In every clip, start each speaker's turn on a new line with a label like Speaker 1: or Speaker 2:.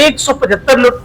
Speaker 1: 175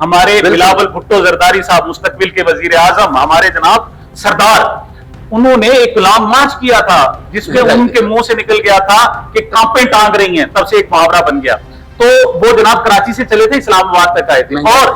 Speaker 1: ہمارے بلاول بھٹو زرداری صاحب مستقبل کے وزیر اعظم، ہمارے جناب سردار، انہوں نے ایک کلام مارچ کیا تھا جس میں ان کے منہ سے نکل گیا تھا کہ کانپیں ٹانگ رہی ہیں، تب سے ایک محاورہ بن گیا. تو وہ جناب کراچی سے چلے تھے، اسلام آباد تک آئے تھے. اور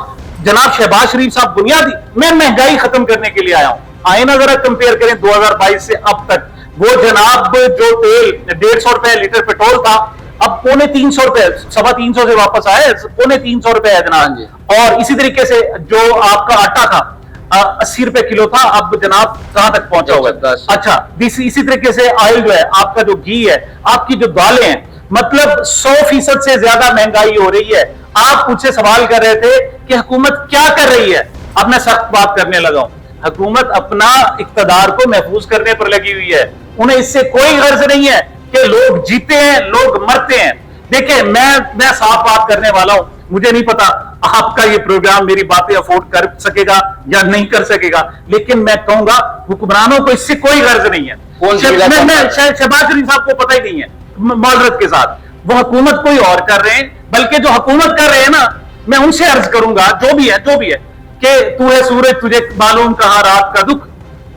Speaker 1: جناب شہباز شریف صاحب بنیادی، میں مہنگائی ختم کرنے کے لیے آیا ہوں، آئے نا ذرا کمپیئر کریں 2022 سے اب تک. وہ جناب جو تیل 150 روپے لیٹر پیٹرول تھا، اب 250 روپے، 350 سے واپس آئے، 350 روپے ہے جناب. اور اسی طریقے سے جو آپ کا آٹا تھا 80 روپے کلو تھا، اب جناب کہاں تک پہنچا ہوگا؟ اچھا، اسی طریقے سے آئل جو ہے آپ کا، جو گھی ہے، آپ کی جو دالیں ہیں، مطلب 100% سے زیادہ مہنگائی ہو رہی ہے. آپ مجھ سے سوال کر رہے تھے کہ حکومت کیا کر رہی ہے. اب میں سخت بات کرنے لگا ہوں. حکومت اپنا اقتدار کو محفوظ کرنے پر لگی ہوئی ہے. انہیں اس سے کوئی غرض نہیں ہے کہ لوگ جیتے ہیں، لوگ مرتے ہیں. دیکھیں، میں صاف بات کرنے والا ہوں. مجھے نہیں پتا آپ کا یہ پروگرام میری باتیں افورڈ کر سکے گا یا نہیں کر سکے گا، لیکن میں کہوں گا حکمرانوں کو اس سے کوئی غرض نہیں ہے. شہباز شریف صاحب کو پتہ ہی نہیں ہے، معذرت کے ساتھ. وہ حکومت کوئی اور کر رہے ہیں، بلکہ جو حکومت کر رہے ہیں نا، میں ان سے عرض کروں گا جو بھی ہے کہ تو ہے سورج تجھے معلوم کہاں رات کا دکھ،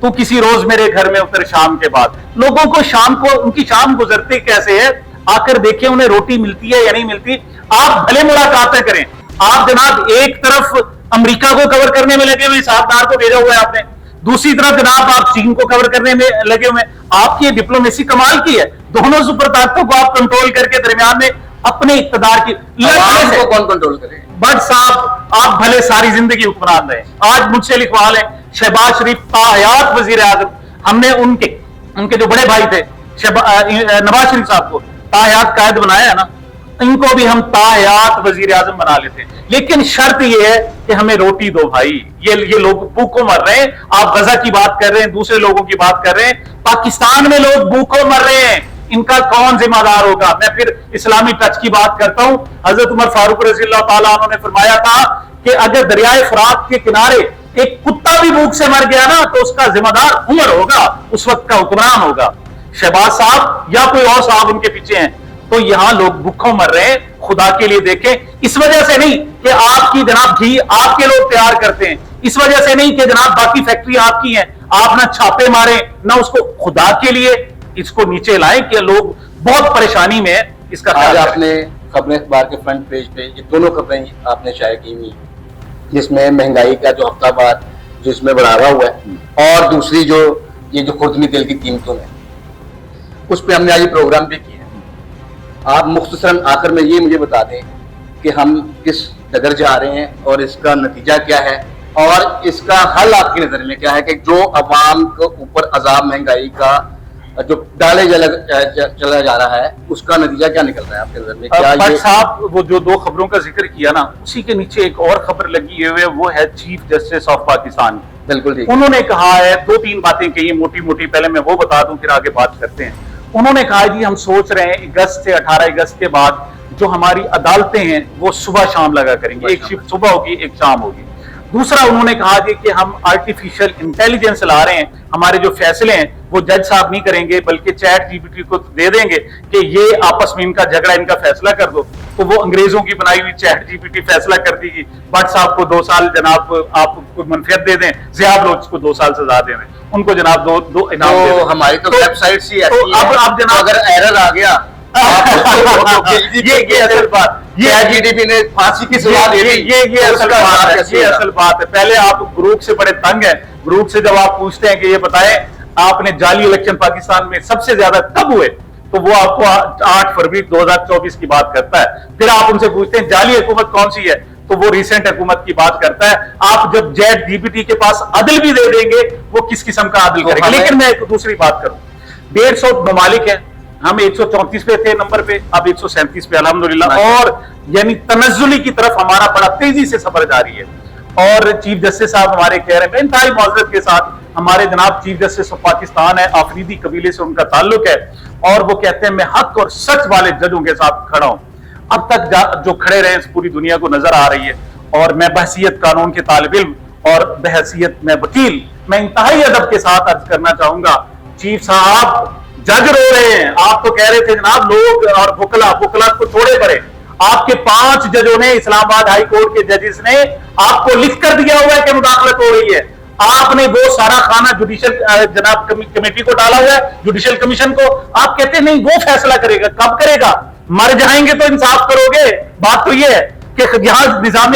Speaker 1: تو کسی روز میرے گھر میں اتر شام کے بعد. لوگوں کو شام کو ان کی شام گزرتے کیسے ہے، آ کر دیکھیں انہیں روٹی ملتی ہے یا نہیں ملتی. آپ بھلے ملاقاتیں کریں. آپ جناب ایک طرف امریکہ کو کور کرنے میں لگے ہوئے، ساتھ کو بھیجا ہوا ہے آپ نے، دوسری طرف جناب آپ چین کو کور کرنے میں لگے ہوئے ہیں. آپ کی ڈپلومیسی کمال کی ہے. دونوں سپر طاقتوں کو آپ کنٹرول کر کے درمیان میں اپنے اقتدار کی
Speaker 2: کو کون کنٹرول کرے؟
Speaker 1: بٹ صاحب آپ بھلے ساری زندگی حکمران رہے. آج مجھ سے لکھوا لیں شہباز شریف تاحیات وزیر اعظم. ہم نے ان کے جو بڑے بھائی تھے نواز شریف صاحب کو تاحیات قائد بنایا ہے نا، ان کو بھی ہم تاحیات وزیر اعظم بنا لیتے. لیکن شرط یہ ہے کہ ہمیں روٹی دو بھائی. یہ لوگ بھوکوں مر رہے ہیں. آپ غزہ کی بات کر رہے ہیں، دوسرے لوگوں کی بات کر رہے ہیں. پاکستان میں لوگ بھوکوں مر رہے ہیں. ان کا کون ذمہ دار ہوگا؟ میں پھر اسلامی ٹچ کی بات کرتا ہوں. حضرت عمر فاروق رضی اللہ تعالیٰ عنہ نے فرمایا تھا کہ اگر دریائے فرات کے کنارے ایک کتا بھی بھوک سے مر گیا نا تو اس کا ذمہ دار عمر ہوگا، اس وقت کا حکمران ہوگا. شہباز صاحب یا کوئی اور صاحب ان کے پیچھے ہیں. تو یہاں لوگ بھوکوں مر رہے ہیں. خدا کے لیے دیکھیں. اس وجہ سے نہیں کہ آپ کی جناب گھی آپ کے لوگ تیار کرتے ہیں، اس وجہ سے نہیں کہ جناب باقی فیکٹری آپ کی ہیں، آپ نہ چھاپے ماریں نہ اس کو. خدا کے لیے اس کو نیچے لائیں کہ لوگ بہت پریشانی میں ہے. اس کا
Speaker 2: آج آپ نے خبر اخبار کے فرنٹ پیج پہ یہ دونوں خبریں آپ نے شائع کی ہوئی، جس میں مہنگائی کا جو ہفتہ بعد جس میں بڑھاوا ہوا ہے، اور دوسری جو یہ جو خوردنی تیل کی قیمتوں میں، اس پہ ہم نے آج یہ پروگرام بھی کیا. آپ مختصراً آخر میں یہ مجھے بتا دیں کہ ہم کس ڈگر جا رہے ہیں اور اس کا نتیجہ کیا ہے، اور اس کا حل آپ کی نظر میں کیا ہے کہ جو عوام کو اوپر عذاب مہنگائی کا جو ڈالے چلا جا رہا ہے، اس کا نتیجہ کیا نکل رہا ہے آپ کی نظر میں؟ کیا
Speaker 1: بٹ صاحب وہ جو دو خبروں کا ذکر کیا نا، اسی کے نیچے ایک اور خبر لگی ہوئی ہے، وہ ہے چیف جسٹس آف پاکستان.
Speaker 2: بالکل ٹھیک.
Speaker 1: انہوں نے کہا ہے 2-3 باتیں کہی موٹی موٹی، پہلے میں وہ بتا دوں پھر آگے بات کرتے ہیں. انہوں نے کہا جی ہم سوچ رہے ہیں اگست سے 18 اگست کے بعد جو ہماری عدالتیں ہیں وہ صبح شام لگا کریں گے. ایک شفٹ صبح ہوگی، ایک شام ہوگی. دوسرا انہوں نے کہا جی کہ ہم آرٹیفیشل انٹیلیجنس لا رہے ہیں، ہمارے جو فیصلے ہیں وہ جج صاحب نہیں کریں گے بلکہ چیٹ جی پی ٹی کو دے دیں گے کہ یہ آپس میں ان کا جھگڑا، ان کا فیصلہ کر دو. تو وہ انگریزوں کی بنائی ہوئی چیٹ جی پی ٹی فیصلہ کر دی گی. بٹ صاحب کو 2 سال جناب آپ کو منفیت دے دیں، ضیاء بلوچ کو 2 سال سزا دے دیں، ان کو جناب دو انعام دے دیں.
Speaker 2: ہماری تو ویب سائٹ سی ایسی ہے،
Speaker 1: اب جناب
Speaker 2: اگر ایرر آ گیا یہ اصل بات، یہ جی ڈی پی نے پھانسی کی سزا دے دی.
Speaker 1: یہ اصل بات ہے. پہلے آپ گروپ سے بڑے تنگ ہیں. گروپ سے جب آپ پوچھتے ہیں کہ یہ بتائیں آپ نے جعلی الیکشن پاکستان میں سب سے زیادہ کب ہوئے، تو وہ آپ کو 8 فروری 2024 کی بات کرتا ہے. پھر آپ ان سے پوچھتے ہیں جعلی حکومت کون سی ہے، تو وہ ریسنٹ حکومت کی بات کرتا ہے. آپ جب چیٹ جی پی ٹی کے پاس عدل بھی دے دیں گے، وہ کس قسم کا عدل کرے گا. لیکن میں ایک دوسری بات کروں، 150 ممالک ہیں، ہم 134 پہ تھے نمبر پہ، اب 137 پہ الحمدللہ. اور یعنی تنزلی کی طرف ہمارا بڑا تیزی سے سفر جاری ہے. اور چیف جسٹس صاحب ہمارے کہہ رہے ہیں، میں انتہائی معذرت کے ساتھ، ہمارے جناب چیف جسٹس آف پاکستان ہے، آفریدی قبیلے سے ان کا تعلق ہے، اور وہ کہتے ہیں میں حق اور سچ والے ججوں کے ساتھ کھڑا ہوں. اب تک جو کھڑے رہے ہیں پوری دنیا کو نظر آ رہی ہے. اور میں بحیثیت قانون کے طالب علم اور بحیثیت میں وکیل، میں انتہائی ادب کے ساتھ عرض کرنا چاہوں گا، چیف صاحب جج رو رہے ہیں. آپ تو کہہ رہے تھے جناب لوگ اور بکلا کو چھوڑے پڑے. آپ کے 5 ججوں نے, اسلام آباد ہائی کورٹ کے ججز نے آپ کو لکھ کر دیا ہوا ہے کہ مداخلت ہو رہی ہے. آپ نے وہ سارا کھانا جوڈیشل جناب کمیٹی کو ڈالا ہوا ہے, جوڈیشل کمیشن کو. آپ کہتے ہیں نہیں وہ فیصلہ کرے گا. کب کرے گا؟ مر جائیں گے تو انصاف کرو گے. بات تو یہ ہے کہ یہاں نظام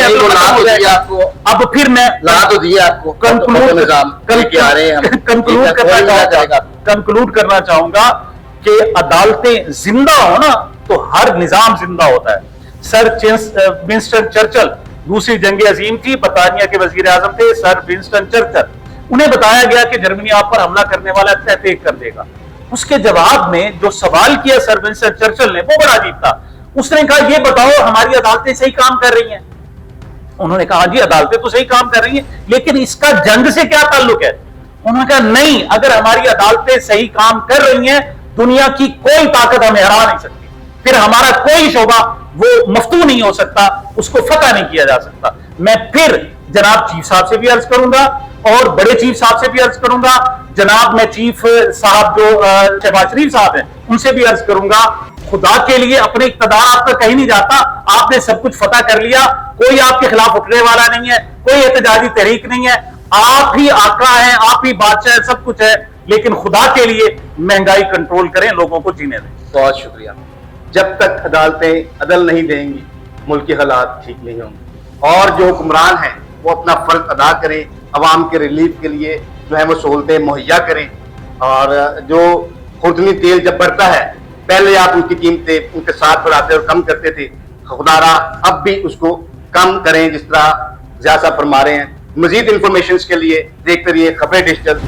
Speaker 1: اب پھر میں کنکلوڈ کرنا چاہوں گا کہ عدالتیں زندہ ہو نا تو ہر نظام زندہ ہوتا ہے. سر ونسٹن چرچل دوسری جنگ عظیم تھی, برطانیہ کے وزیر اعظم تھے سر ونسٹن چرچل. انہیں بتایا گیا کہ جرمنی آپ پر حملہ کرنے والا تحقیق کر دے گا. اس کے جواب میں جو سوال کیا سر ونسٹن چرچل نے وہ بڑا عجیب تھا. اس نے کہا یہ بتاؤ ہماری عدالتیں صحیح کام کر رہی ہیں؟ انہوں نے کہا جی عدالتیں تو صحیح کام کر رہی ہیں, لیکن اس کا جنگ سے کیا تعلق ہے؟ انہوں نے کہا نہیں, اگر ہماری عدالتیں صحیح کام کر رہی ہیں دنیا کی کوئی طاقت ہمیں ہرا نہیں سکتی. پھر ہمارا کوئی شعبہ وہ مفتوح نہیں ہو سکتا, اس کو فتح نہیں کیا جا سکتا. میں پھر جناب چیف صاحب سے بھی عرض کروں گا اور بڑے چیف صاحب سے بھی عرض کروں گا, جناب میں چیف صاحب جو شہباز شریف صاحب ہیں ان سے بھی عرض کروں گا, خدا کے لیے اپنے اقتدار آپ کا کہیں نہیں جاتا. آپ نے سب کچھ فتح کر لیا, کوئی آپ کے خلاف اٹھنے والا نہیں ہے, کوئی احتجاجی تحریک نہیں ہے. آپ ہی آقا ہیں, آپ ہی بادشاہ ہیں, سب کچھ ہے, لیکن خدا کے لیے مہنگائی کنٹرول کریں, لوگوں کو جینے دیں.
Speaker 2: بہت شکریہ. جب تک عدالتیں عدل نہیں دیں گی ملکی حالات ٹھیک نہیں ہوں گے, اور جو حکمران ہیں وہ اپنا فرض ادا کریں, عوام کے ریلیف کے لیے جو ہے وہ سہولتیں مہیا کریں. اور جو خوردنی تیل جب بڑھتا ہے پہلے آپ ان کی قیمتیں ان کے ساتھ بڑھاتے اور کم کرتے تھے, خدارا اب بھی اس کو کم کریں جس طرح ضیاء صاحب فرما رہے ہیں. مزید انفارمیشنز کے لیے دیکھتے رہیے خبریں ڈیجیٹل.